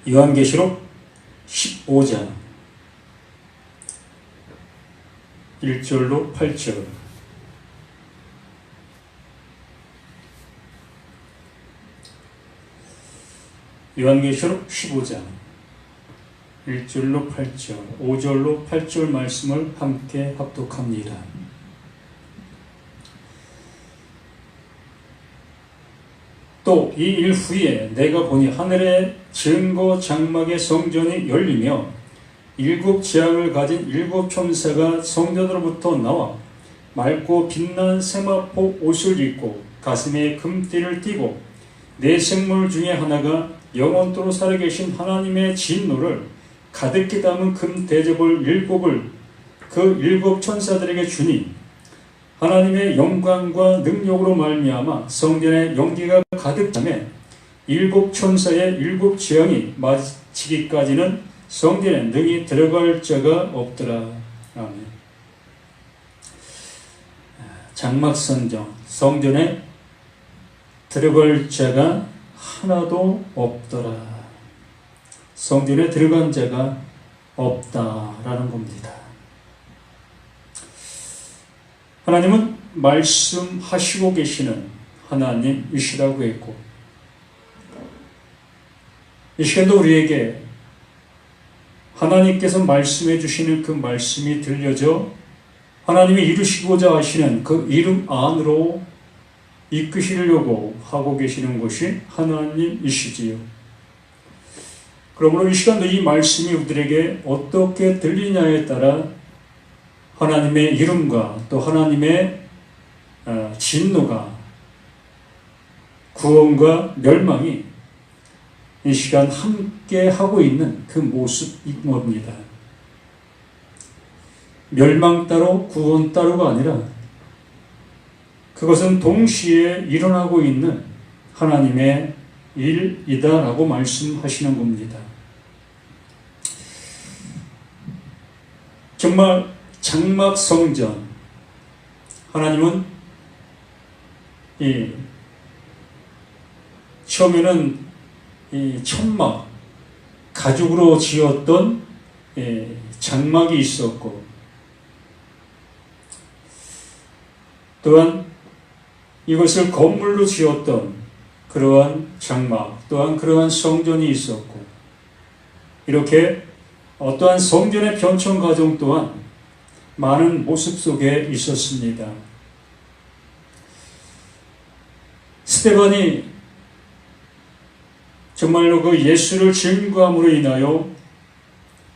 요한계시록 15장 1절로 8절. 요한계시록 15장 1절로 8절, 5절로 8절 말씀을 함께 합독합니다. 또 이 일 후에 내가 보니 하늘의 증거 장막의 성전이 열리며 7 재앙을 가진 7 천사가 성전으로부터 나와 맑고 빛난 세마포 옷을 입고 가슴에 금띠를 띠고 네 생물 중에 하나가 영원토록 살아계신 하나님의 진노를 가득히 담은 금 대접을 7을 그 7 천사들에게 주니 하나님의 영광과 능력으로 말미암아 성전에 연기가 가득 차매 7 천사의 7 재앙이 마치기까지는 성전에 능히 들어갈 자가 없더라. 아멘. 장막성전, 성전에 들어갈 자가 하나도 없더라. 성전에 들어간 자가 없다라는 겁니다. 하나님은 말씀하시고 계시는 하나님이시라고 했고, 이 시간도 우리에게 하나님께서 말씀해 주시는 그 말씀이 들려져 하나님이 이루시고자 하시는 그 이름 안으로 이끄시려고 하고 계시는 것이 하나님이시지요. 그러므로 이 시간도 이 말씀이 우리들에게 어떻게 들리냐에 따라 하나님의 이름과 또 하나님의 진노가, 구원과 멸망이 이 시간 함께 하고 있는 그 모습인 겁니다. 멸망 따로 구원 따로가 아니라 그것은 동시에 일어나고 있는 하나님의 일이다라고 말씀하시는 겁니다. 정말 장막 성전, 하나님은 처음에는 이 천막, 가죽으로 지었던 장막이 있었고, 또한 이것을 건물로 지었던 그러한 장막, 또한 그러한 성전이 있었고, 이렇게 어떠한 성전의 변천 과정 또한 많은 모습 속에 있었습니다. 스데반이 정말로 그 예수를 증거함으로 인하여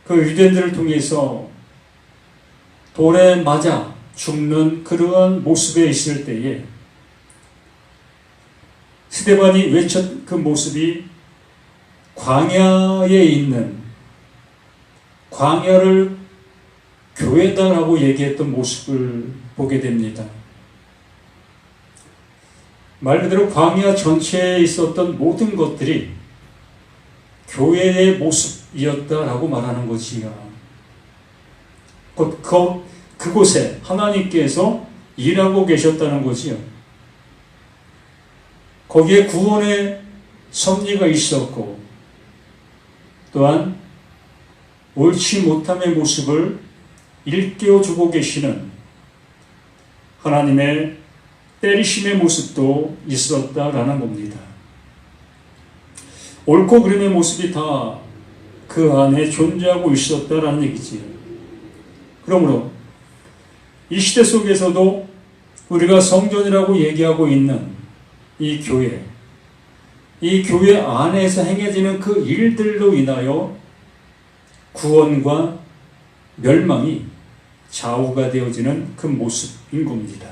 그 유대인들을 통해서 돌에 맞아 죽는 그러한 모습에 있을 때에 스데반이 외쳤 그 모습이 광야에 있는, 광야를 교회다라고 얘기했던 모습을 보게 됩니다. 말 그대로 광야 전체에 있었던 모든 것들이 교회의 모습이었다라고 말하는 것이야. 그곳에 하나님께서 일하고 계셨다는 것이요. 거기에 구원의 섭리가 있었고, 또한 옳지 못함의 모습을 일깨워주고 계시는 하나님의 때리심의 모습도 있었다라는 겁니다. 옳고 그름의 모습이 다 그 안에 존재하고 있었다라는 얘기지요. 그러므로 이 시대 속에서도 우리가 성전이라고 얘기하고 있는 이 교회 안에서 행해지는 그 일들로 인하여 구원과 멸망이 좌우가 되어지는 그 모습인 겁니다.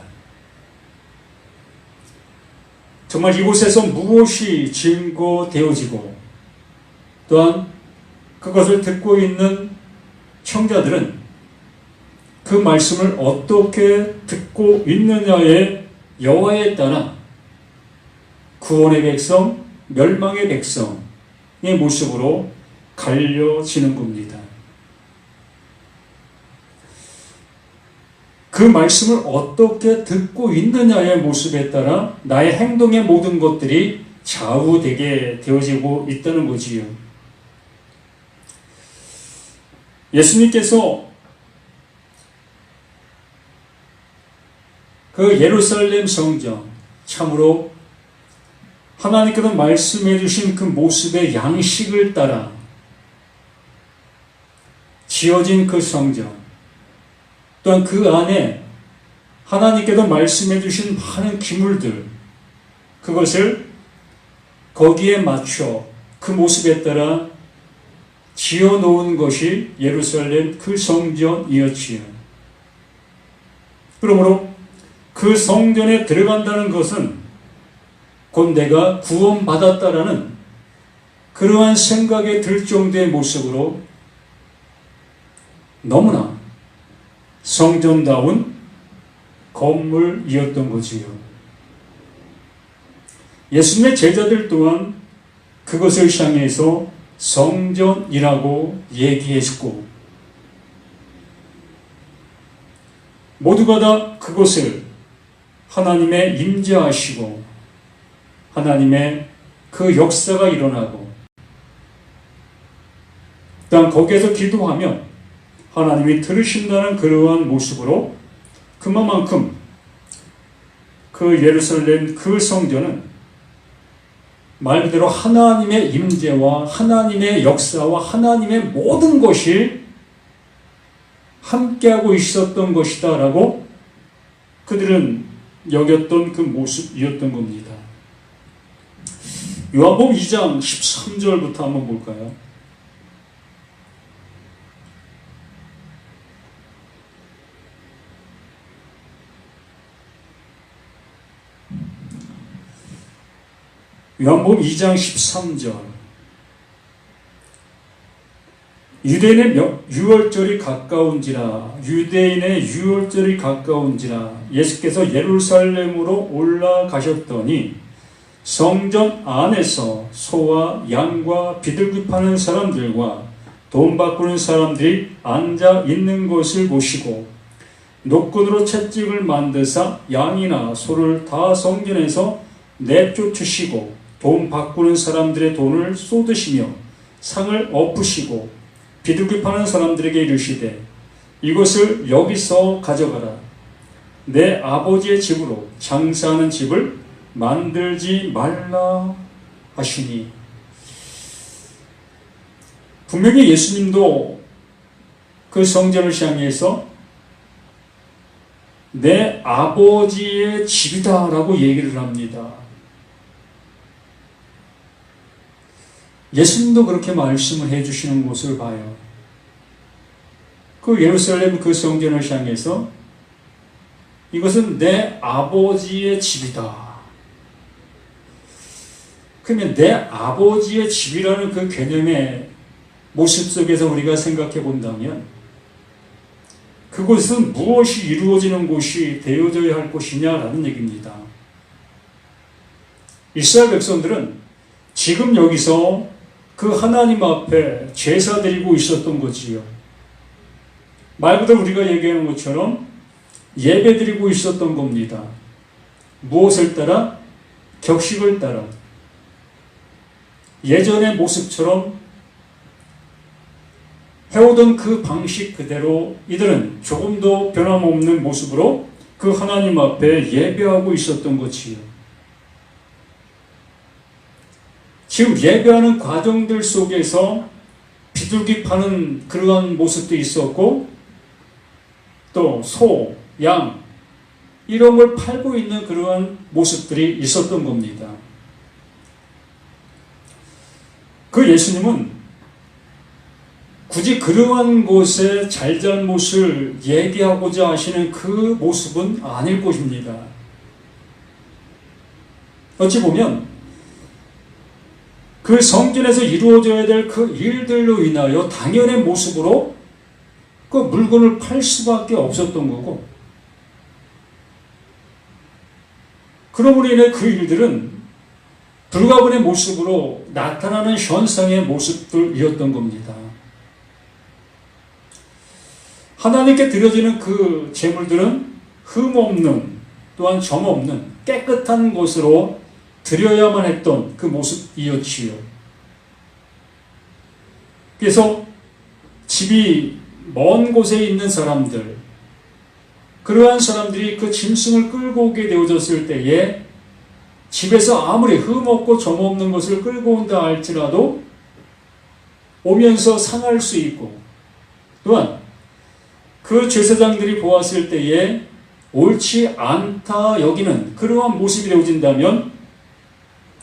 정말 이곳에서 무엇이 증거되어지고, 또한 그것을 듣고 있는 청자들은 그 말씀을 어떻게 듣고 있느냐의 여하에 따라 구원의 백성, 멸망의 백성의 모습으로 갈려지는 겁니다. 그 말씀을 어떻게 듣고 있느냐의 모습에 따라 나의 행동의 모든 것들이 좌우되게 되어지고 있다는 거지요. 예수님께서 그 예루살렘 성전, 참으로 하나님께서 말씀해 주신 그 모습의 양식을 따라 지어진 그 성전, 또한 그 안에 하나님께서 말씀해 주신 많은 기물들, 그것을 거기에 맞춰 그 모습에 따라 지어 놓은 것이 예루살렘 그 성전이었지요. 그러므로 그 성전에 들어간다는 것은 곧 내가 구원받았다라는 그러한 생각에 들 정도의 모습으로 너무나 성전다운 건물이었던 거지요. 예수님의 제자들 또한 그것을 향해서 성전이라고 얘기했고, 모두가 다 그것을 하나님의 임재하시고 하나님의 그 역사가 일어나고, 또한 거기에서 기도하면 하나님이 들으신다는 그러한 모습으로 그만큼 그 예루살렘 그 성전은 말 그대로 하나님의 임재와 하나님의 역사와 하나님의 모든 것이 함께하고 있었던 것이다 라고 그들은 여겼던 그 모습이었던 겁니다. 요한복음 2장 13절부터 한번 볼까요? 요한복음 2장 13절. 유대인의 유월절이 가까운지라 예수께서 예루살렘으로 올라가셨더니 성전 안에서 소와 양과 비둘기 파는 사람들과 돈 바꾸는 사람들이 앉아 있는 것을 보시고 노끈으로 채찍을 만드사 양이나 소를 다 성전에서 내쫓으시고 돈 바꾸는 사람들의 돈을 쏟으시며 상을 엎으시고 비둘기 파는 사람들에게 이르시되 이것을 여기서 가져가라. 내 아버지의 집으로 장사하는 집을 만들지 말라 하시니. 분명히 예수님도 그 성전을 향해서 내 아버지의 집이다라고 얘기를 합니다. 예수님도 그렇게 말씀을 해주시는 것을 봐요. 그 예루살렘 그 성전을 향해서 이것은 내 아버지의 집이다. 그러면 내 아버지의 집이라는 그 개념의 모습 속에서 우리가 생각해 본다면 그것은 무엇이 이루어지는 곳이 되어져야 할 것이냐라는 얘기입니다. 이스라엘 백성들은 지금 여기서 그 하나님 앞에 제사 드리고 있었던 거지요. 말 그대로 우리가 얘기하는 것처럼 예배 드리고 있었던 겁니다. 무엇을 따라? 격식을 따라. 예전의 모습처럼 해오던 그 방식 그대로 이들은 조금도 변함없는 모습으로 그 하나님 앞에 예배하고 있었던 것이요. 지금 예배하는 과정들 속에서 비둘기 파는 그러한 모습도 있었고 또 소, 양 이런 걸 팔고 있는 그러한 모습들이 있었던 겁니다. 그 예수님은 굳이 그러한 곳의 잘잘못을 얘기하고자 하시는 그 모습은 아닐 것입니다. 어찌 보면 그 성전에서 이루어져야 될 그 일들로 인하여 당연의 모습으로 그 물건을 팔 수밖에 없었던 거고, 그러므로 인해 그 일들은 불가분의 모습으로 나타나는 현상의 모습들이었던 겁니다. 하나님께 드려지는 그 제물들은 흠없는 또한 점없는 깨끗한 것으로 드려야만 했던 그 모습이었지요. 그래서 집이 먼 곳에 있는 사람들, 그러한 사람들이 그 짐승을 끌고 오게 되어졌을 때에 집에서 아무리 흠없고 점없는 것을 끌고 온다 할지라도 오면서 상할 수 있고, 또한 그 제사장들이 보았을 때에 옳지 않다 여기는 그러한 모습이 되어진다면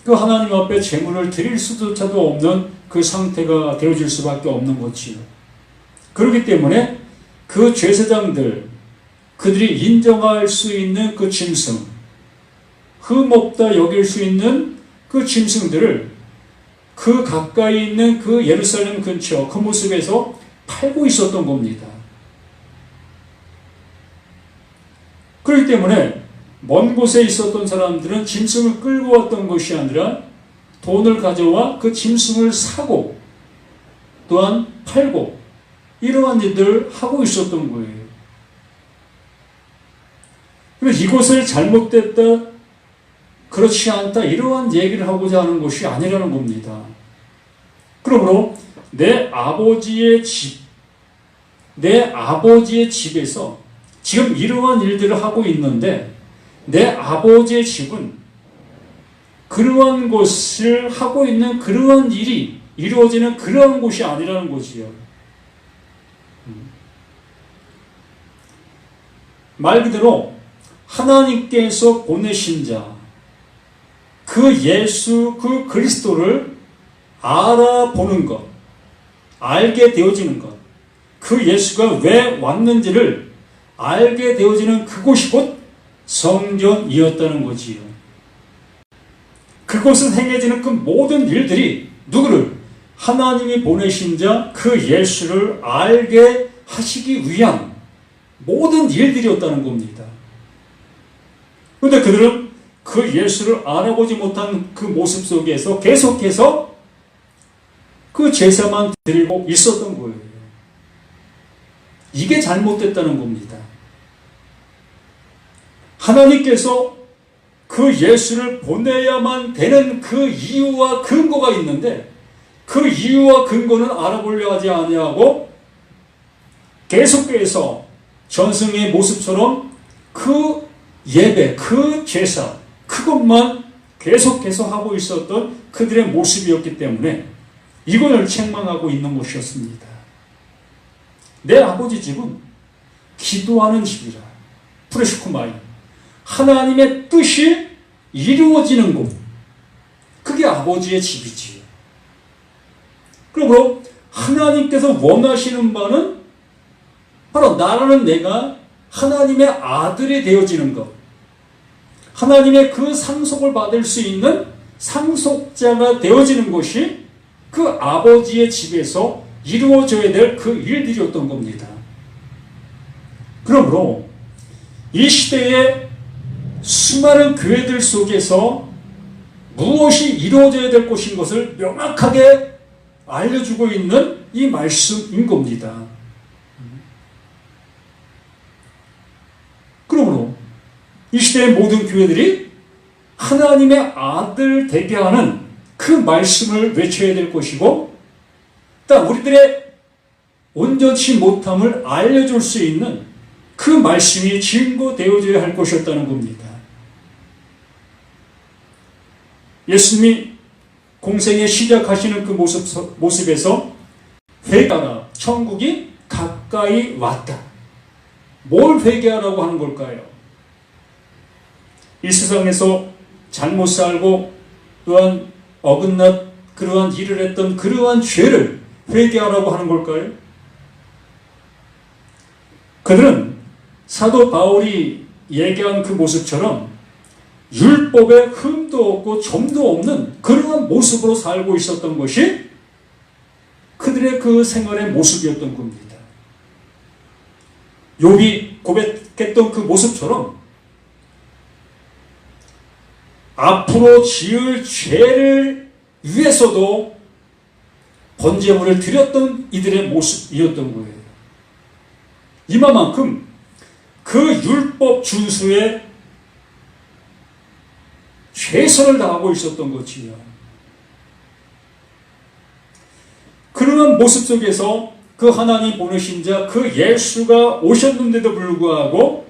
그 하나님 앞에 제물을 드릴 수조차도 없는 그 상태가 되어질 수밖에 없는 것이요. 그렇기 때문에 그 제사장들, 그들이 인정할 수 있는 그 짐승, 흠없다 여길 수 있는 그 짐승들을 그 가까이 있는 그 예루살렘 근처 그 모습에서 팔고 있었던 겁니다. 그렇기 때문에 먼 곳에 있었던 사람들은 짐승을 끌고 왔던 것이 아니라 돈을 가져와 그 짐승을 사고 또한 팔고 이러한 일들을 하고 있었던 거예요. 그래서 이것을 잘못됐다, 그렇지 않다 이러한 얘기를 하고자 하는 것이 아니라는 겁니다. 그러므로 내 아버지의 집에서 지금 이러한 일들을 하고 있는데 내 아버지의 집은 그러한 것을 하고 있는 그러한 일이 이루어지는 그러한 곳이 아니라는 것이요. 말 그대로 하나님께서 보내신 자, 그 예수, 그 그리스도를 알아보는 것, 알게 되어지는 것, 그 예수가 왜 왔는지를 알게 되어지는 그곳이 곧 성전이었다는 거지요. 그곳에 행해지는 그 모든 일들이 누구를? 하나님이 보내신 자, 그 예수를 알게 하시기 위한 모든 일들이었다는 겁니다. 그런데 그들은 그 예수를 알아보지 못한 그 모습 속에서 계속해서 그 제사만 드리고 있었던 거예요. 이게 잘못됐다는 겁니다. 하나님께서 그 예수를 보내야만 되는 그 이유와 근거가 있는데 그 이유와 근거는 알아보려 하지 아니하고 계속해서 전승의 모습처럼 그 예배, 그 제사, 그것만 계속해서 하고 있었던 그들의 모습이었기 때문에 이것을 책망하고 있는 것이었습니다. 내 아버지 집은 기도하는 집이라. 프레시쿠마이. 하나님의 뜻이 이루어지는 곳. 그게 아버지의 집이지요. 그리고 하나님께서 원하시는 바는 바로 나라는 내가 하나님의 아들이 되어지는 것. 하나님의 그 상속을 받을 수 있는 상속자가 되어지는 것이 그 아버지의 집에서 이루어져야 될 그 일들이었던 겁니다. 그러므로 이 시대의 수많은 교회들 속에서 무엇이 이루어져야 될 것인 것을 명확하게 알려주고 있는 이 말씀인 겁니다. 그러므로 이 시대의 모든 교회들이 하나님의 아들 되게 하는 그 말씀을 외쳐야 될 것이고, 또 우리들의 온전치 못함을 알려줄 수 있는 그 말씀이 증거되어져야 할 것이었다는 겁니다. 예수님이 공생에 시작하시는 그 모습에서 회개하라, 천국이 가까이 왔다. 뭘 회개하라고 하는 걸까요? 이 세상에서 잘못 살고 또한 어긋난 그러한 일을 했던 그러한 죄를 회개하라고 하는 걸까요? 그들은 사도 바울이 얘기한 그 모습처럼 율법에 흠도 없고 점도 없는 그러한 모습으로 살고 있었던 것이 그들의 그 생활의 모습이었던 겁니다. 욥이 고백했던 그 모습처럼 앞으로 지을 죄를 위해서도 번제물을 드렸던 이들의 모습이었던 거예요. 이만큼 그 율법 준수에 최선을 다하고 있었던 것이요. 그러한 모습 속에서 그 하나님 보내신 자, 그 예수가 오셨는데도 불구하고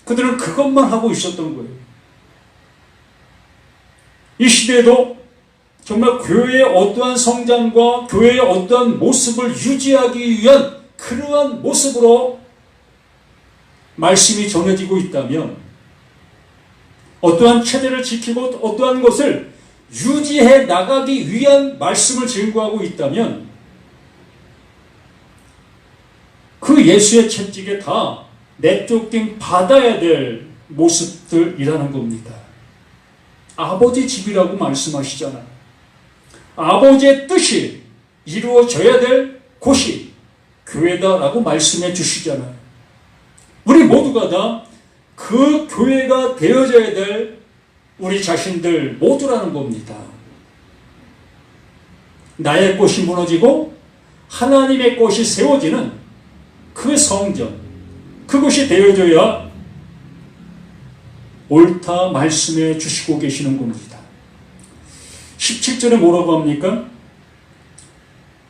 그들은 그것만 하고 있었던 거예요. 이 시대에도 정말 교회의 어떠한 성장과 교회의 어떠한 모습을 유지하기 위한 그러한 모습으로 말씀이 전해지고 있다면, 어떠한 체제를 지키고 어떠한 것을 유지해 나가기 위한 말씀을 증거하고 있다면 그 예수의 채찍에 다 내쫓김 받아야 될 모습들이라는 겁니다. 아버지 집이라고 말씀하시잖아요. 아버지의 뜻이 이루어져야 될 곳이 교회다라고 말씀해 주시잖아요. 우리 모두가 다 그 교회가 되어져야 될 우리 자신들 모두라는 겁니다. 나의 꽃이 무너지고 하나님의 꽃이 세워지는 그 성전, 그것이 되어져야 옳다 말씀해 주시고 계시는 겁니다. 17절에 뭐라고 합니까?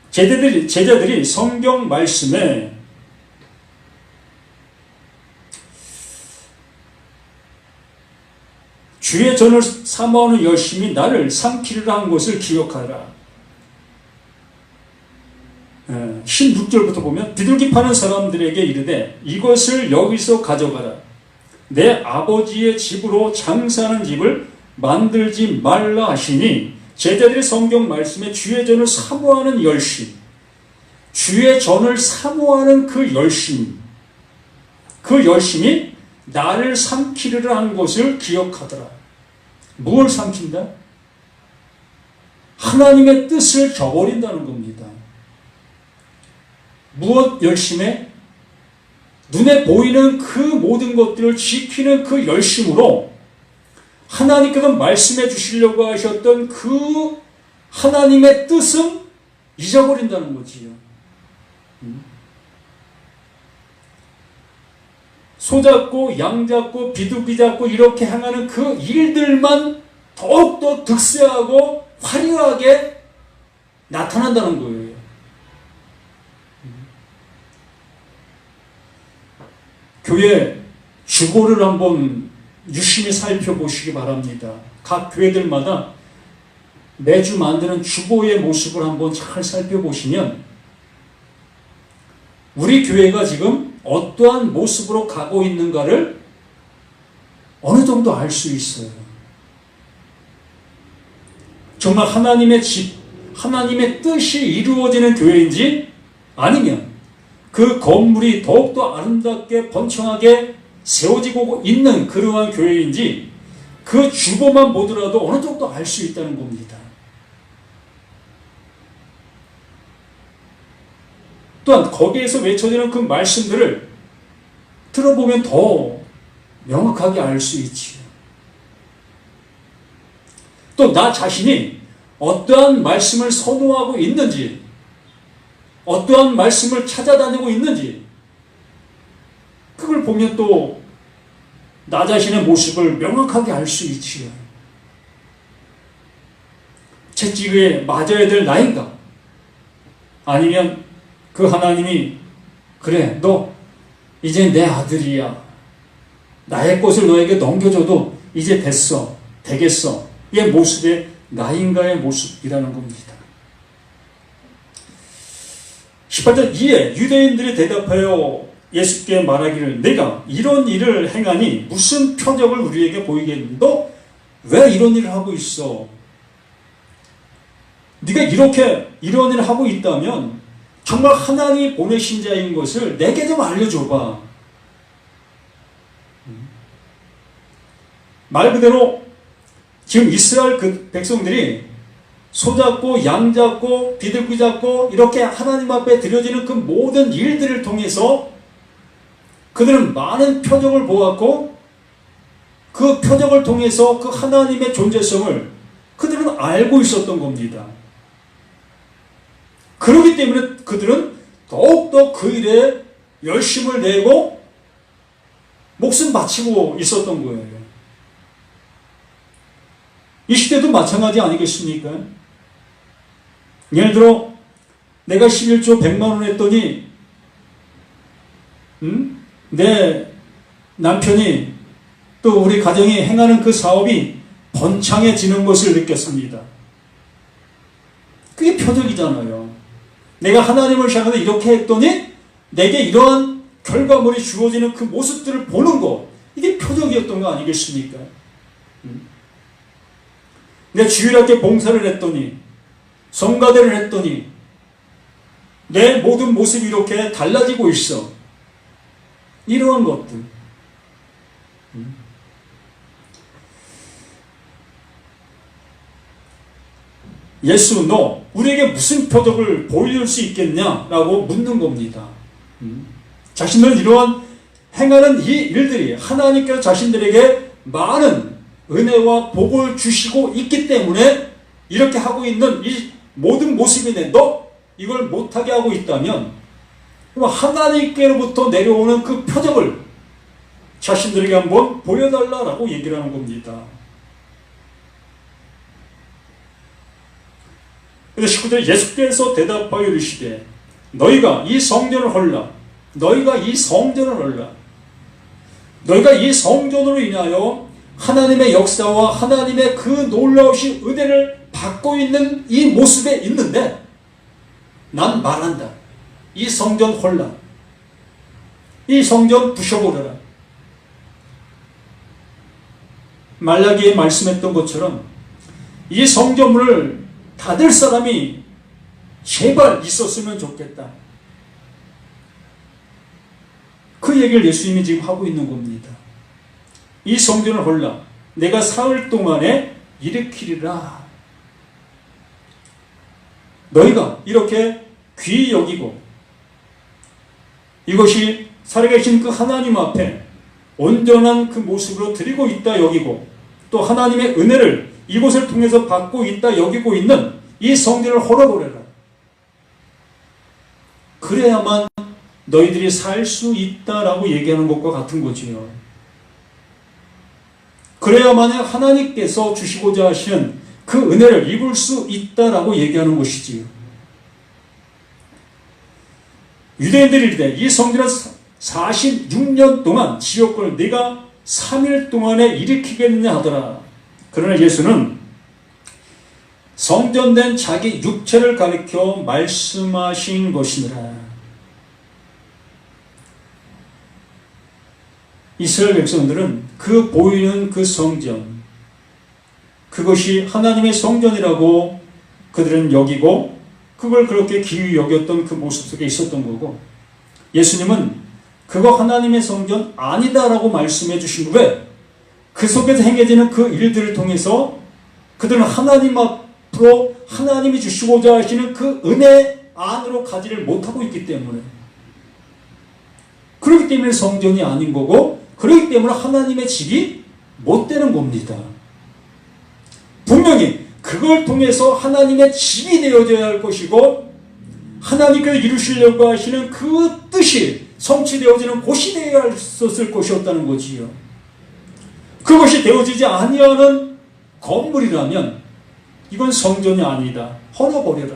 제자들이 성경 말씀에 주의 전을 사모하는 열심히 나를 삼키리라 한 것을 기억하라. 16절부터 보면 비둘기 파는 사람들에게 이르되 이것을 여기서 가져가라. 내 아버지의 집으로 장사하는 집을 만들지 말라 하시니, 제자들이 성경 말씀에 주의 전을 사모하는 열심, 주의 전을 사모하는 그 열심, 그 열심이 나를 삼키리라 한 것을 기억하더라. 무엇을 삼킨다? 하나님의 뜻을 저버린다는 겁니다. 무엇 열심에? 눈에 보이는 그 모든 것들을 지키는 그 열심으로 하나님께서 말씀해 주시려고 하셨던 그 하나님의 뜻은 잊어버린다는 거지요. 소 잡고 양 잡고 비둘기 잡고 이렇게 행하는 그 일들만 더욱더 득세하고 화려하게 나타난다는 거예요. 교회 주보를 한번 유심히 살펴보시기 바랍니다. 각 교회들마다 매주 만드는 주보의 모습을 한번 잘 살펴보시면 우리 교회가 지금 어떠한 모습으로 가고 있는가를 어느 정도 알 수 있어요. 정말 하나님의 집, 하나님의 뜻이 이루어지는 교회인지, 아니면 그 건물이 더욱더 아름답게 번창하게 세워지고 있는 그러한 교회인지, 그 주보만 보더라도 어느 정도 알 수 있다는 겁니다. 또한 거기에서 외쳐지는 그 말씀들을 들어보면 더 명확하게 알 수 있지요. 또 나 자신이 어떠한 말씀을 선호하고 있는지, 어떠한 말씀을 찾아다니고 있는지, 그걸 보면 또 나 자신의 모습을 명확하게 알 수 있지요. 채찍에 맞아야 될 나인가? 아니면 그 하나님이 그래, 너 이제 내 아들이야, 나의 것을 너에게 넘겨줘도 이제 됐어, 되겠어, 이 모습의 나인가의 모습이라는 겁니다. 18절 이에 유대인들이 대답하여 예수께 말하기를 내가 이런 일을 행하니 무슨 표적을 우리에게 보이겠니? 너 왜 이런 일을 하고 있어? 네가 이렇게 이런 일을 하고 있다면 정말 하나님이 보내신 자인 것을 내게 좀 알려줘봐. 말 그대로 지금 이스라엘 그 백성들이 소 잡고 양 잡고 비둘기 잡고 이렇게 하나님 앞에 드려지는 그 모든 일들을 통해서 그들은 많은 표적을 보았고, 그 표적을 통해서 그 하나님의 존재성을 그들은 알고 있었던 겁니다. 그렇기 때문에 그들은 더욱더 그 일에 열심을 내고 목숨 바치고 있었던 거예요. 이 시대도 마찬가지 아니겠습니까? 예를 들어 내가 11조 100만 원 했더니 내 남편이 또 우리 가정이 행하는 그 사업이 번창해지는 것을 느꼈습니다. 그게 표적이잖아요. 내가 하나님을 향해서 이렇게 했더니 내게 이러한 결과물이 주어지는 그 모습들을 보는 것, 이게 표적이었던 거 아니겠습니까? 내 주일학교 봉사를 했더니, 성가대를 했더니 내 모든 모습이 이렇게 달라지고 있어. 이러한 것들. 예수, 너 우리에게 무슨 표적을 보여줄 수 있겠냐라고 묻는 겁니다. 자신들은 이러한 행하는 이 일들이 하나님께서 자신들에게 많은 은혜와 복을 주시고 있기 때문에 이렇게 하고 있는 이 모든 모습인데 너 이걸 못하게 하고 있다면 하나님께로부터 내려오는 그 표적을 자신들에게 한번 보여달라고 얘기를 하는 겁니다. 그래서 19절에 예수께서 대답하여 이르시되 너희가 이 성전을 헐라. 너희가 이 성전을 헐라. 너희가 이 성전으로 인하여 하나님의 역사와 하나님의 그 놀라우신 은혜를 받고 있는 이 모습에 있는데 난 말한다. 이 성전 헐라. 이 성전 부셔버려라. 말라기에 말씀했던 것처럼 이 성전문을 닫을 사람이 제발 있었으면 좋겠다. 그 얘기를 예수님이 지금 하고 있는 겁니다. 이 성전을 헐라. 내가 사흘 동안에 일으키리라. 너희가 이렇게 귀히 여기고 이것이 살아계신 그 하나님 앞에 온전한 그 모습으로 드리고 있다 여기고 또 하나님의 은혜를 이곳을 통해서 받고 있다 여기고 있는 이 성전을 헐어버려라. 그래야만 너희들이 살 수 있다라고 얘기하는 것과 같은 거지요. 그래야만 하나님께서 주시고자 하시는 그 은혜를 입을 수 있다라고 얘기하는 것이지요. 유대인들이 이르되 이 성전을 46년 동안 지었거늘 네가 3일 동안에 일으키겠느냐 하더라. 그러나 예수는 성전된 자기 육체를 가리켜 말씀하신 것이니라. 이스라엘 백성들은 그 보이는 그 성전, 그것이 하나님의 성전이라고 그들은 여기고 그걸 그렇게 기히 여겼던 그 모습 속에 있었던 거고, 예수님은 그거 하나님의 성전 아니다라고 말씀해 주신 왜? 그 속에서 행해지는 그 일들을 통해서 그들은 하나님 앞으로 하나님이 주시고자 하시는 그 은혜 안으로 가지를 못하고 있기 때문에, 그렇기 때문에 성전이 아닌 거고, 그렇기 때문에 하나님의 집이 못 되는 겁니다. 분명히 그걸 통해서 하나님의 집이 되어져야 할 것이고 하나님께서 이루시려고 하시는 그 뜻이 성취되어지는 곳이 되어야 했었을 것이었다는 거지요. 그것이 되어지지 아니하는 건물이라면 이건 성전이 아니다. 헐어버려라.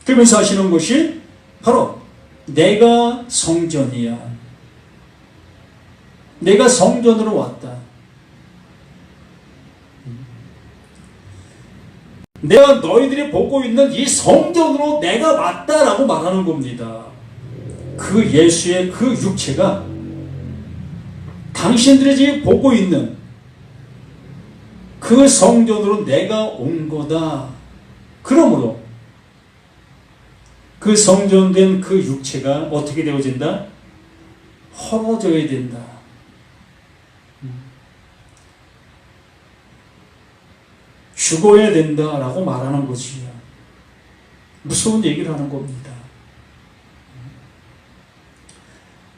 그러면서 하시는 것이 바로 내가 성전이야. 내가 성전으로 왔다. 내가 너희들이 보고 있는 이 성전으로 내가 왔다라고 말하는 겁니다. 그 예수의 그 육체가 당신들이 지금 보고 있는 그 성전으로 내가 온 거다. 그러므로 그 성전된 그 육체가 어떻게 되어진다? 헐어져야 된다. 죽어야 된다라고 말하는 거지요. 무서운 얘기를 하는 겁니다.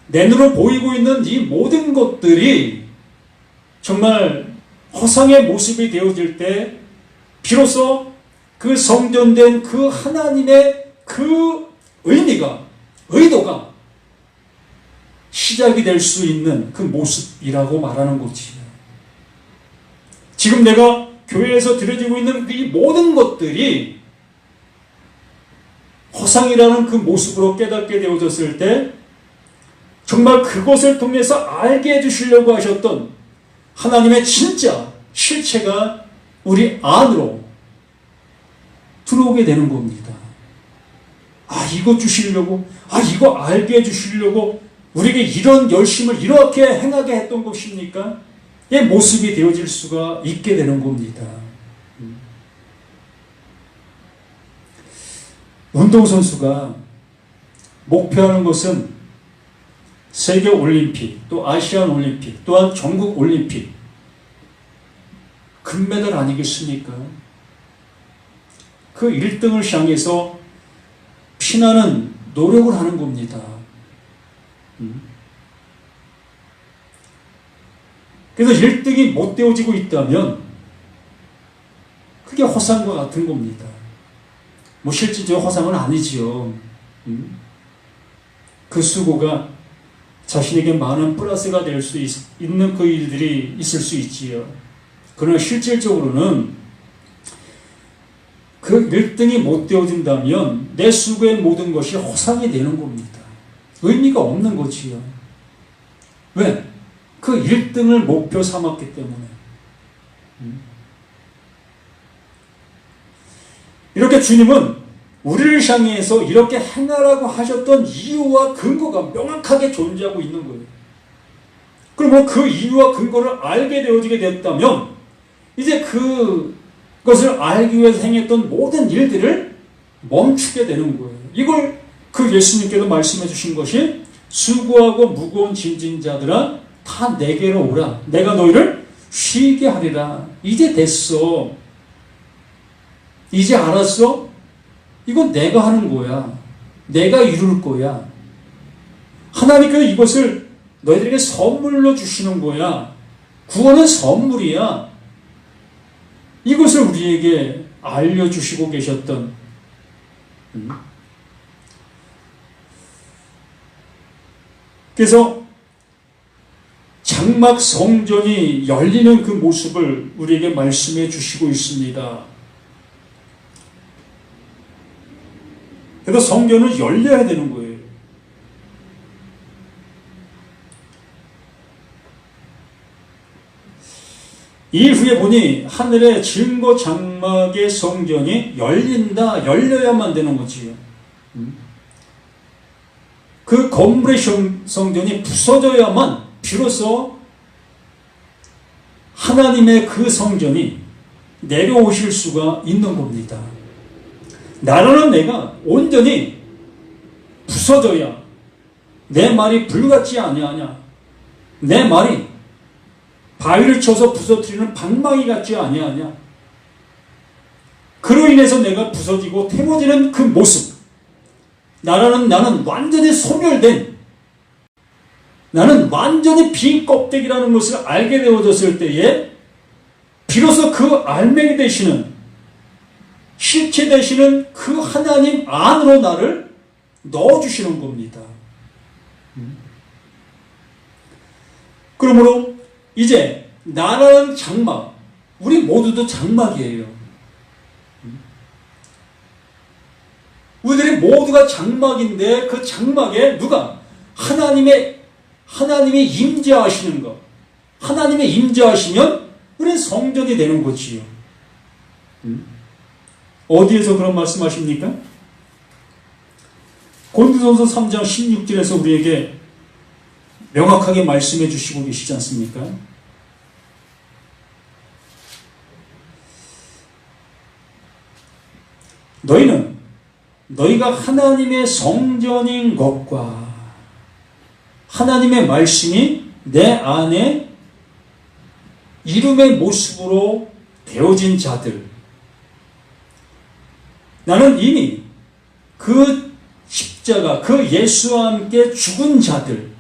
내 눈으로 보이고 있는 이 모든 것들이 정말 허상의 모습이 되어질 때 비로소 그 성전된 그 하나님의 그 의미가, 의도가 시작이 될 수 있는 그 모습이라고 말하는 거지요. 지금 내가 교회에서 드려지고 있는 이 모든 것들이 허상이라는 그 모습으로 깨닫게 되어졌을 때 정말 그것을 통해서 알게 해주시려고 하셨던 하나님의 진짜 실체가 우리 안으로 들어오게 되는 겁니다. 아, 이거 주시려고, 아, 이거 알게 해주시려고 우리에게 이런 열심을 이렇게 행하게 했던 것입니까? 이 모습이 되어질 수가 있게 되는 겁니다. 운동선수가 목표하는 것은 세계올림픽, 또 아시안올림픽, 또한 전국올림픽, 금메달 아니겠습니까? 그 1등을 향해서 피나는 노력을 하는 겁니다. 그래서 1등이 못 되어지고 있다면 그게 허상과 같은 겁니다. 뭐 실질적으로 허상은 아니지요. 그 수고가 자신에게 많은 플러스가 될 수 있는 그 일들이 있을 수 있지요. 그러나 실질적으로는 그 1등이 못 되어진다면 내 수고의 모든 것이 허상이 되는 겁니다. 의미가 없는 거지요. 왜? 그 1등을 목표 삼았기 때문에. 이렇게 주님은 우리를 향해서 이렇게 행하라고 하셨던 이유와 근거가 명확하게 존재하고 있는 거예요. 그럼 그 이유와 근거를 알게 되어지게 됐다면 이제 그것을 알기 위해서 행했던 모든 일들을 멈추게 되는 거예요. 이걸 그 예수님께서 말씀해 주신 것이 수고하고 무거운 짐진 자들아 다 내게로 오라. 내가 너희를 쉬게 하리라. 이제 됐어. 이제 알았어? 이건 내가 하는 거야. 내가 이룰 거야. 하나님께서 이것을 너희들에게 선물로 주시는 거야. 구원은 선물이야. 이것을 우리에게 알려주시고 계셨던 그래서 장막 성전이 열리는 그 모습을 우리에게 말씀해 주시고 있습니다. 그래서 성전은 열려야 되는 거예요. 이후에 보니 하늘의 증거 장막의 성전이 열린다, 열려야만 되는 거지요. 그 건물의 성전이 부서져야만 비로소 하나님의 그 성전이 내려오실 수가 있는 겁니다. 나라는 내가 온전히 부서져야 내 말이 불같지 아니하냐. 내 말이 바위를 쳐서 부서뜨리는 방망이 같지 아니하냐. 그로 인해서 내가 부서지고 태워지는 그 모습. 나는 완전히 소멸된, 나는 완전히 빈 껍데기라는 것을 알게 되어졌을 때에 비로소 그 알맹이 되시는, 실체 되시는 그 하나님 안으로 나를 넣어주시는 겁니다. 그러므로 이제 나라는 장막, 우리 모두도 장막이에요. 우리들이 모두가 장막인데 그 장막에 누가? 하나님이 임재하시는 것. 하나님이 임재하시면 우리는 성전이 되는 거지요. 어디에서 그런 말씀하십니까? 고린도전서 3장 16절에서 우리에게 명확하게 말씀해 주시고 계시지 않습니까? 너희가 하나님의 성전인 것과 하나님의 말씀이 내 안에 이름의 모습으로 되어진 자들. 나는 이미 그 십자가, 그 예수와 함께 죽은 자들.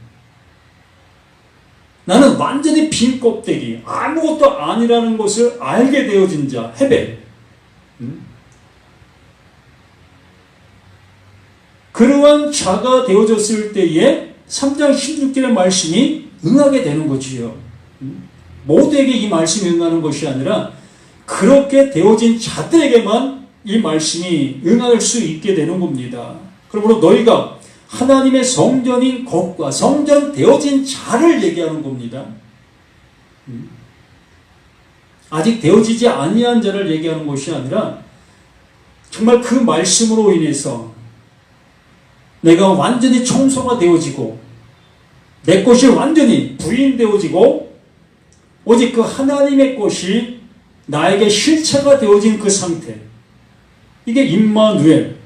나는 완전히 빈 껍데기, 아무것도 아니라는 것을 알게 되어진 자, 헤벨. 그러한 자가 되어졌을 때에 3장 16절의 말씀이 응하게 되는 거지요. 모두에게 이 말씀이 응하는 것이 아니라 그렇게 되어진 자들에게만 이 말씀이 응할 수 있게 되는 겁니다. 그러므로 너희가 하나님의 성전인 것과 성전 되어진 자를 얘기하는 겁니다. 아직 되어지지 아니한 자를 얘기하는 것이 아니라 정말 그 말씀으로 인해서 내가 완전히 청소가 되어지고 내 것이 완전히 부인되어지고 오직 그 하나님의 것이 나에게 실체가 되어진 그 상태, 이게 임마누엘,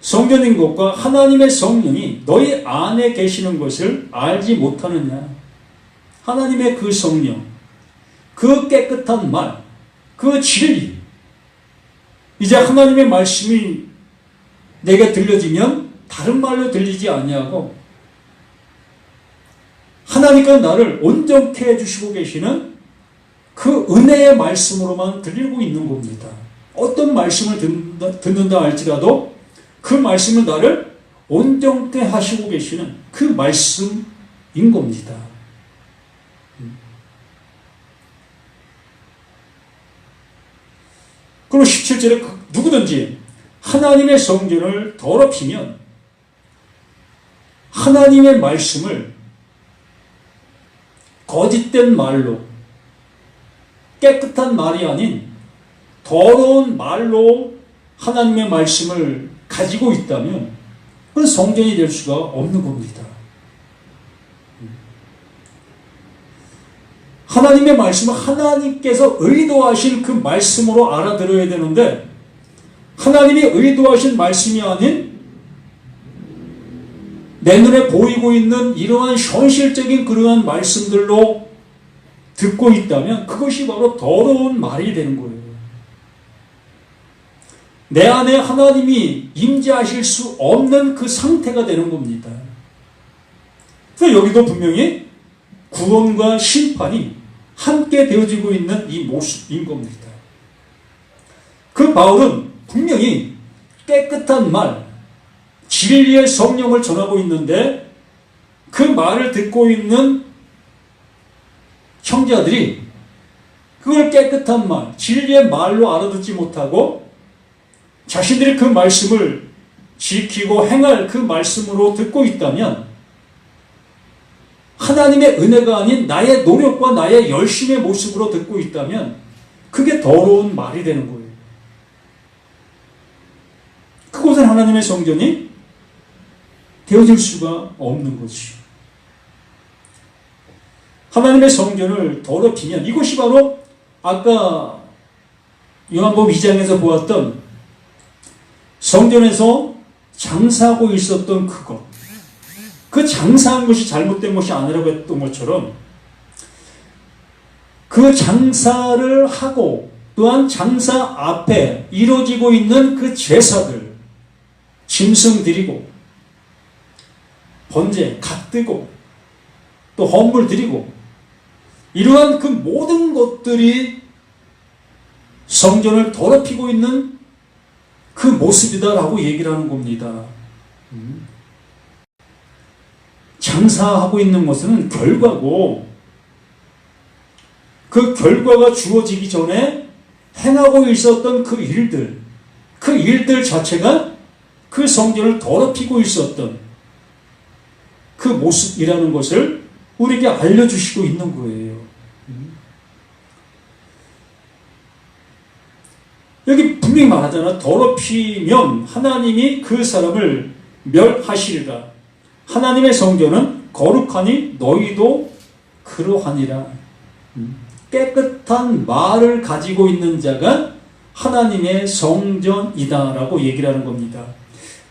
성전인 것과 하나님의 성령이 너희 안에 계시는 것을 알지 못하느냐. 하나님의 그 성령, 그 깨끗한 말, 그 진리, 이제 하나님의 말씀이 내게 들려지면 다른 말로 들리지 아니하고 하나님께서 나를 온전케 해주시고 계시는 그 은혜의 말씀으로만 들리고 있는 겁니다. 어떤 말씀을 듣는다 할지라도 그 말씀은 나를 온전케 하시고 계시는 그 말씀인 겁니다. 그리고 17절에 누구든지 하나님의 성전을 더럽히면 하나님의 말씀을 거짓된 말로, 깨끗한 말이 아닌 더러운 말로 하나님의 말씀을 가지고 있다면 그건 성전이 될 수가 없는 겁니다. 하나님의 말씀은 하나님께서 의도하신 그 말씀으로 알아들어야 되는데 하나님이 의도하신 말씀이 아닌 내 눈에 보이고 있는 이러한 현실적인 그러한 말씀들로 듣고 있다면 그것이 바로 더러운 말이 되는 거예요. 내 안에 하나님이 임재하실 수 없는 그 상태가 되는 겁니다. 그래서 여기도 분명히 구원과 심판이 함께 되어지고 있는 이 모습인 겁니다. 그 바울은 분명히 깨끗한 말, 진리의 성령을 전하고 있는데 그 말을 듣고 있는 형제들이 그걸 깨끗한 말, 진리의 말로 알아듣지 못하고 자신들이 그 말씀을 지키고 행할 그 말씀으로 듣고 있다면 하나님의 은혜가 아닌 나의 노력과 나의 열심의 모습으로 듣고 있다면 그게 더러운 말이 되는 거예요. 그곳은 하나님의 성전이 되어질 수가 없는 것이요. 하나님의 성전을 더럽히면 이것이 바로 아까 요한복음 2장에서 보았던 성전에서 장사하고 있었던 그것, 그 장사한 것이 잘못된 것이 아니라고 했던 것처럼 그 장사를 하고 또한 장사 앞에 이루어지고 있는 그 제사들, 짐승 드리고 번제, 갓 뜨고 또 헌물 드리고 이러한 그 모든 것들이 성전을 더럽히고 있는 그 모습이다라고 얘기를 하는 겁니다. 장사하고 있는 것은 결과고 그 결과가 주어지기 전에 행하고 있었던 그 일들 자체가 그 성전을 더럽히고 있었던 그 모습이라는 것을 우리에게 알려주시고 있는 거예요. 여기 분명히 말하잖아. 더럽히면 하나님이 그 사람을 멸하시리라. 하나님의 성전은 거룩하니 너희도 그러하니라. 깨끗한 말을 가지고 있는 자가 하나님의 성전이다라고 얘기를 하는 겁니다.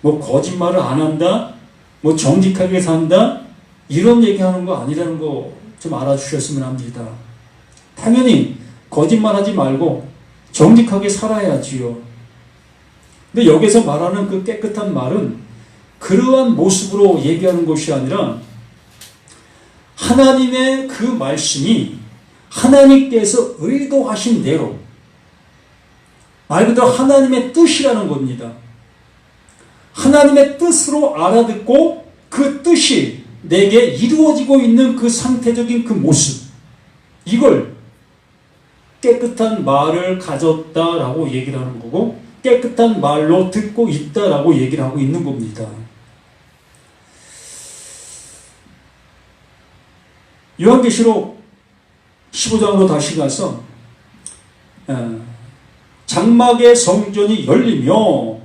뭐 거짓말을 안 한다, 뭐 정직하게 산다, 이런 얘기하는 거 아니라는 거 좀 알아주셨으면 합니다. 당연히 거짓말하지 말고 정직하게 살아야지요. 근데 여기서 말하는 그 깨끗한 말은 그러한 모습으로 얘기하는 것이 아니라 하나님의 그 말씀이 하나님께서 의도하신 대로, 말 그대로 하나님의 뜻이라는 겁니다. 하나님의 뜻으로 알아듣고 그 뜻이 내게 이루어지고 있는 그 상태적인 그 모습, 이걸 깨끗한 말을 가졌다라고 얘기를 하는 거고, 깨끗한 말로 듣고 있다라고 얘기를 하고 있는 겁니다. 요한계시록 15장으로 다시 가서 장막의 성전이 열리며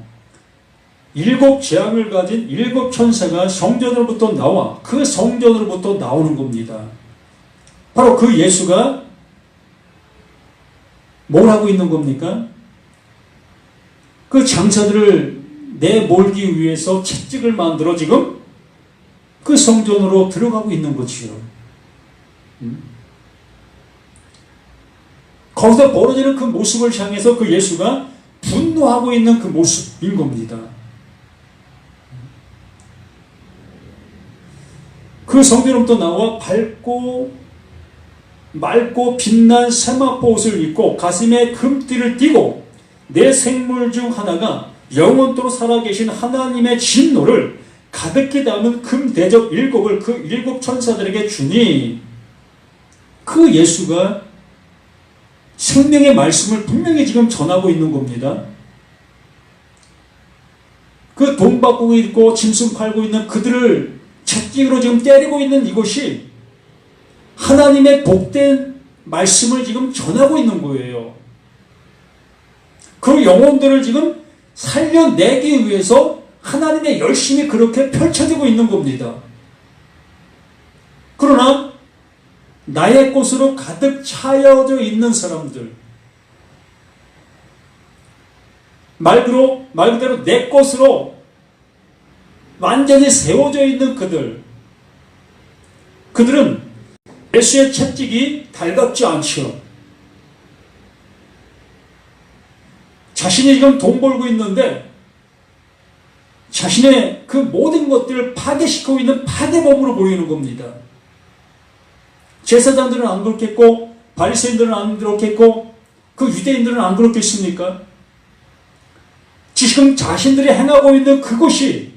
일곱 재앙을 가진 일곱 천사가 성전으로부터 나와 그 성전으로부터 나오는 겁니다. 바로 그 예수가 뭘 하고 있는 겁니까? 그 장차들을 내몰기 위해서 채찍을 만들어 지금 그 성전으로 들어가고 있는 거지요. 거기서 벌어지는 그 모습을 향해서 그 예수가 분노하고 있는 그 모습인 겁니다. 그 성전으로부터 나와 밝고 맑고 빛난 세마포 옷을 입고 가슴에 금띠를 띠고 내 생물 중 하나가 영원토록 살아계신 하나님의 진노를 가득히 담은 금 대접 일곱을 그 일곱 천사들에게 주니 그 예수가 생명의 말씀을 분명히 지금 전하고 있는 겁니다. 그 돈 바꾸고 있고 짐승 팔고 있는 그들을 채찍으로 지금 때리고 있는 이곳이 하나님의 복된 말씀을 지금 전하고 있는 거예요. 그 영혼들을 지금 살려내기 위해서 하나님의 열심히 그렇게 펼쳐지고 있는 겁니다. 그러나 나의 것으로 가득 차여져 있는 사람들, 말 그대로 내 것으로 완전히 세워져 있는 그들은 예수의 채찍이 달갑지 않죠. 자신이 지금 돈 벌고 있는데 자신의 그 모든 것들을 파괴시키고 있는 파괴범으로 보이는 겁니다. 제사장들은 안 그렇겠고 바리새인들은 안 그렇겠고 그 유대인들은 안 그렇겠습니까? 지금 자신들이 행하고 있는 그것이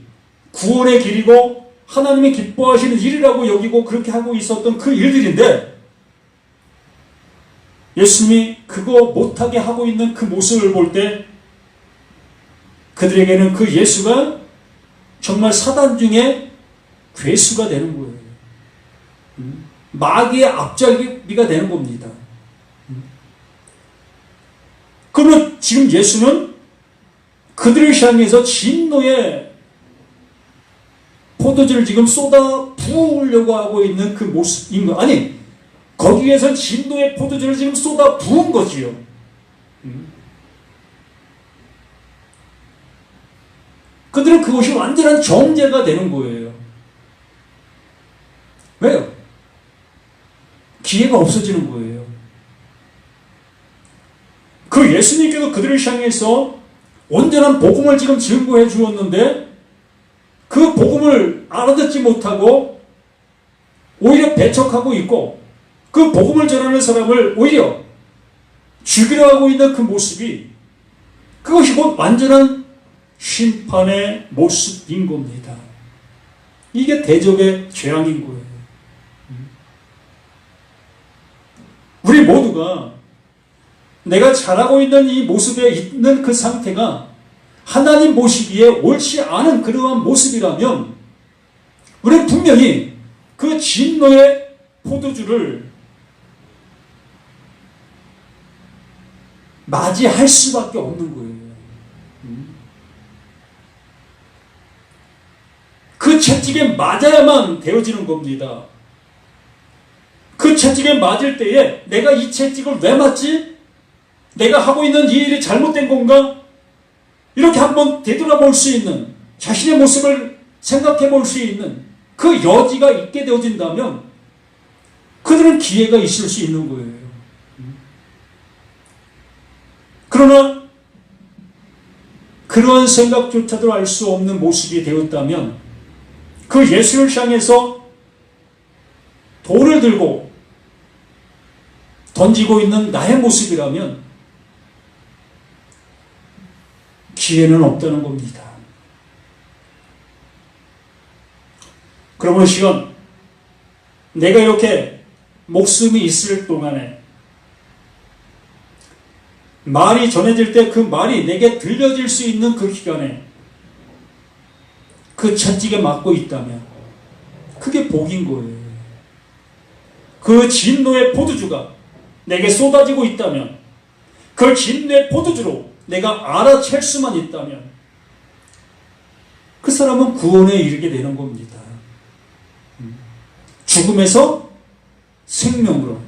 구원의 길이고 하나님이 기뻐하시는 일이라고 여기고 그렇게 하고 있었던 그 일들인데 예수님이 그거 못하게 하고 있는 그 모습을 볼 때 그들에게는 그 예수가 정말 사단 중에 괴수가 되는 거예요. 마귀의 앞잡이가 되는 겁니다. 그러면 지금 예수는 그들을 향해서 진노의 포도주를 지금 쏟아 부으려고 하고 있는 그 모습인 거 아니 거기에서 진노의 포도주를 지금 쏟아 부은 거지요. 그들은 그것이 완전한 정죄가 되는 거예요. 왜요? 기회가 없어지는 거예요. 그 예수님께서 그들을 향해서 온전한 복음을 지금 증거해 주었는데 그 복음을 알아듣지 못하고 오히려 배척하고 있고 그 복음을 전하는 사람을 오히려 죽이려 하고 있는 그 모습이 그것이 곧 완전한 심판의 모습인 겁니다. 이게 대적의 재앙인 거예요. 우리 모두가 내가 잘하고 있는 이 모습에 있는 그 상태가 하나님 보시기에 옳지 않은 그러한 모습이라면 우리는 분명히 그 진노의 포도주를 맞이할 수밖에 없는 거예요. 그 채찍에 맞아야만 되어지는 겁니다. 그 채찍에 맞을 때에 내가 이 채찍을 왜 맞지? 내가 하고 있는 이 일이 잘못된 건가? 이렇게 한번 되돌아볼 수 있는 자신의 모습을 생각해 볼 수 있는 그 여지가 있게 되어진다면 그들은 기회가 있을 수 있는 거예요. 그러나 그러한 생각조차도 알 수 없는 모습이 되었다면 그 예수를 향해서 돌을 들고 던지고 있는 나의 모습이라면 기회는 없다는 겁니다. 그러면 시간 내가 이렇게 목숨이 있을 동안에 말이 전해질 때 그 말이 내게 들려질 수 있는 그 기간에 그 채찍에 맞고 있다면 그게 복인 거예요. 그 진노의 포도주가 내게 쏟아지고 있다면, 그 진노의 포도주로 내가 알아챌 수만 있다면 그 사람은 구원에 이르게 되는 겁니다. 죽음에서 생명으로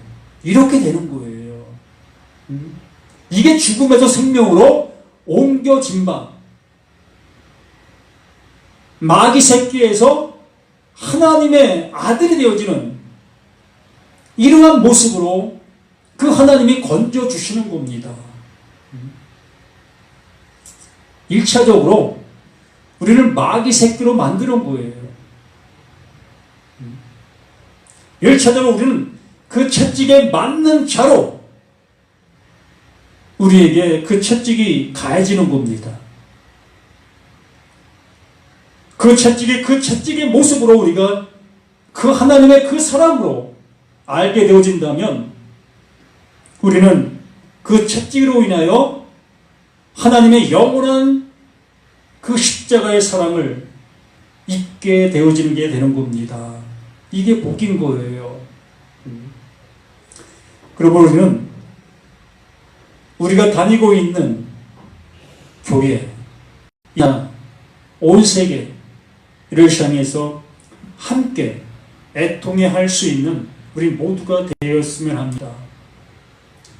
이렇게 되는 거예요. 이게 죽음에서 생명으로 옮겨진 바, 마귀 새끼에서 하나님의 아들이 되어지는 이러한 모습으로 그 하나님이 건져주시는 겁니다. 1차적으로 우리를 마귀 새끼로 만드는 거예요. 1차적으로 우리는 그 채찍에 맞는 자로 우리에게 그 채찍이 가해지는 겁니다. 그 채찍의 모습으로 우리가 그 하나님의 그 사랑으로 알게 되어진다면 우리는 그 채찍으로 인하여 하나님의 영원한 그 십자가의 사랑을 잊게 되어지는 게 되는 겁니다. 이게 복인 거예요. 그러므로 우리는 우리가 다니고 있는 교회, 온 세계를 향해서 함께 애통해 할 수 있는 우리 모두가 되었으면 합니다.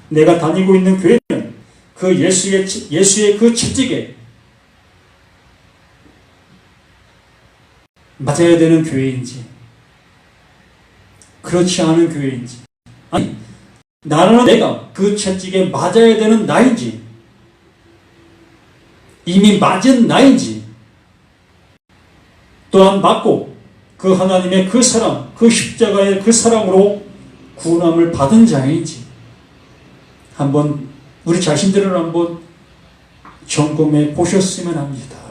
내가 다니고 있는 교회는 그 예수의 그 채찍에 맞아야 되는 교회인지, 그렇지 않은 교회인지, 아니, 나는 내가 그 채찍에 맞아야 되는 나인지, 이미 맞은 나인지, 또한 맞고 그 하나님의 그 사랑, 그 십자가의 그 사랑으로 구원함을 받은 자인지, 한번 우리 자신들을 한번 점검해 보셨으면 합니다.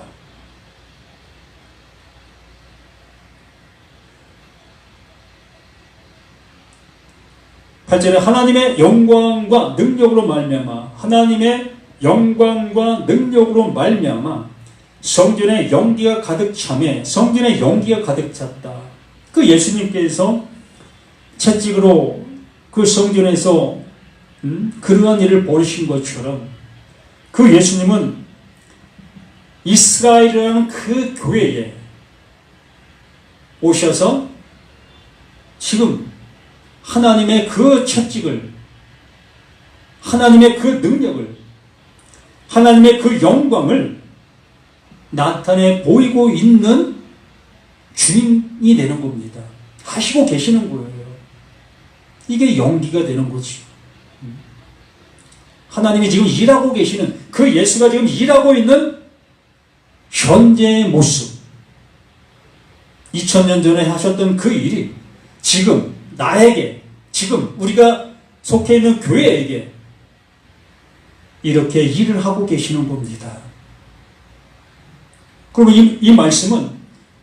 8절에 하나님의 영광과 능력으로 말미암아, 하나님의 영광과 능력으로 말미암아 성전의 연기가 가득 차매, 성전의 연기가 가득 찼다. 그 예수님께서 채찍으로 그 성전에서 그러한 일을 벌이신 것처럼 그 예수님은 이스라엘이라는 그 교회에 오셔서 지금 하나님의 그 채찍을, 하나님의 그 능력을, 하나님의 그 영광을 나타내 보이고 있는 주인이 되는 겁니다. 하시고 계시는 거예요. 이게 연기가 되는 거지. 하나님이 지금 일하고 계시는, 그 예수가 지금 일하고 있는 현재의 모습, 2000년 전에 하셨던 그 일이 지금 나에게, 지금 우리가 속해 있는 교회에게 이렇게 일을 하고 계시는 겁니다. 그러면 이 말씀은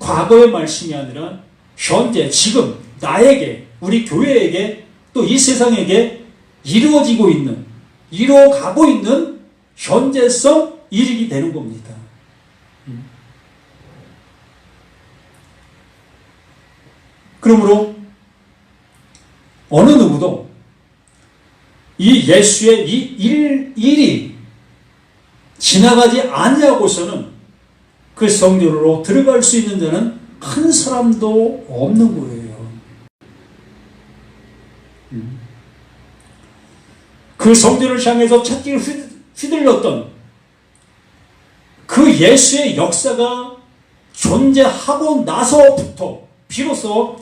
과거의 말씀이 아니라 현재, 지금 나에게, 우리 교회에게, 또 이 세상에게 이루어지고 있는, 이루어가고 있는 현재성 일이 되는 겁니다. 그러므로 어느 누구도 이 예수의 이 일이 지나가지 아니하고서는 그 성전으로 들어갈 수 있는 자는 한 사람도 없는 거예요. 그 성전을 향해서 채찍을 휘둘렀던 그 예수의 역사가 존재하고 나서부터 비로소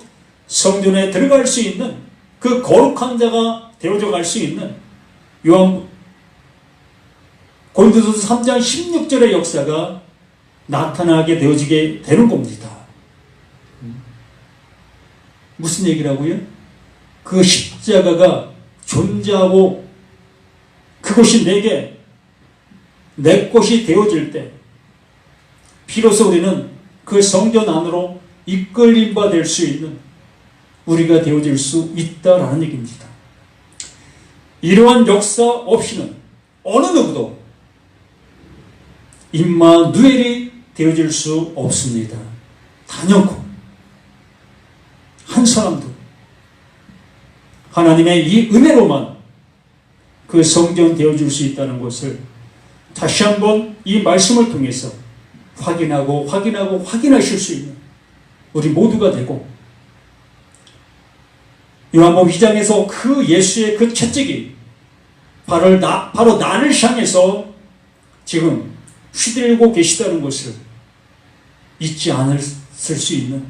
성전에 들어갈 수 있는, 그 거룩한 자가 되어져 갈 수 있는 고린도전서 3장 16절의 역사가 나타나게 되어지게 되는 겁니다. 무슨 얘기라고요? 그 십자가가 존재하고 그것이 내게 내 것이 되어질 때 비로소 우리는 그 성전 안으로 이끌림 바 될 수 있는 우리가 되어질 수 있다라는 얘기입니다. 이러한 역사 없이는 어느 누구도 임마누엘이 되어질 수 없습니다. 단연코 한 사람도 하나님의 이 은혜로만 그 성전 되어줄 수 있다는 것을 다시 한번 이 말씀을 통해서 확인하실 수 있는 우리 모두가 되고, 요한복음 2장에서 그 예수의 그 채찍이 바로 나를 향해서 지금 휘둘리고 계시다는 것을 잊지 않을 수 있는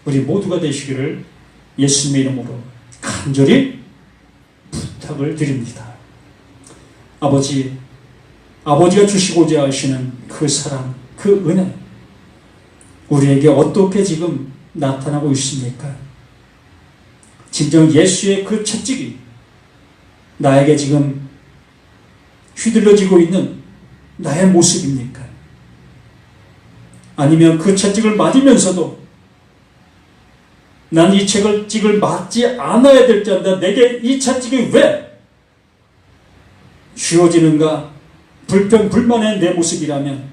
우리 모두가 되시기를 예수님의 이름으로 간절히 부탁을 드립니다. 아버지가 주시고자 하시는 그 사랑, 그 은혜, 우리에게 어떻게 지금 나타나고 있습니까? 진정 예수의 그 채찍이 나에게 지금 휘둘러지고 있는 나의 모습입니까? 아니면 그 채찍을 맞으면서도 난 이 채찍을 맞지 않아야 될 자인데 내게 이 채찍이 왜 쥐어지는가 불평불만의 내 모습이라면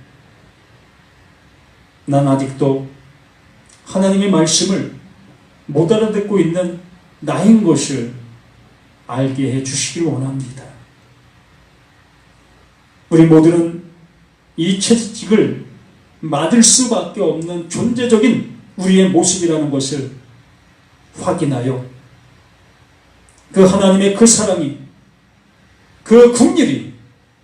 난 아직도 하나님의 말씀을 못 알아듣고 있는 나인 것을 알게 해 주시길 원합니다. 우리 모두는 이 채찍을 맞을 수밖에 없는 존재적인 우리의 모습이라는 것을 확인하여 그 하나님의 그 사랑이, 그 긍휼이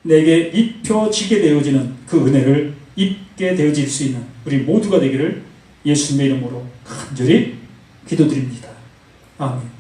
내게 입혀지게 되어지는 그 은혜를 입게 되어질 수 있는 우리 모두가 되기를 예수님의 이름으로 간절히 기도드립니다. 아멘.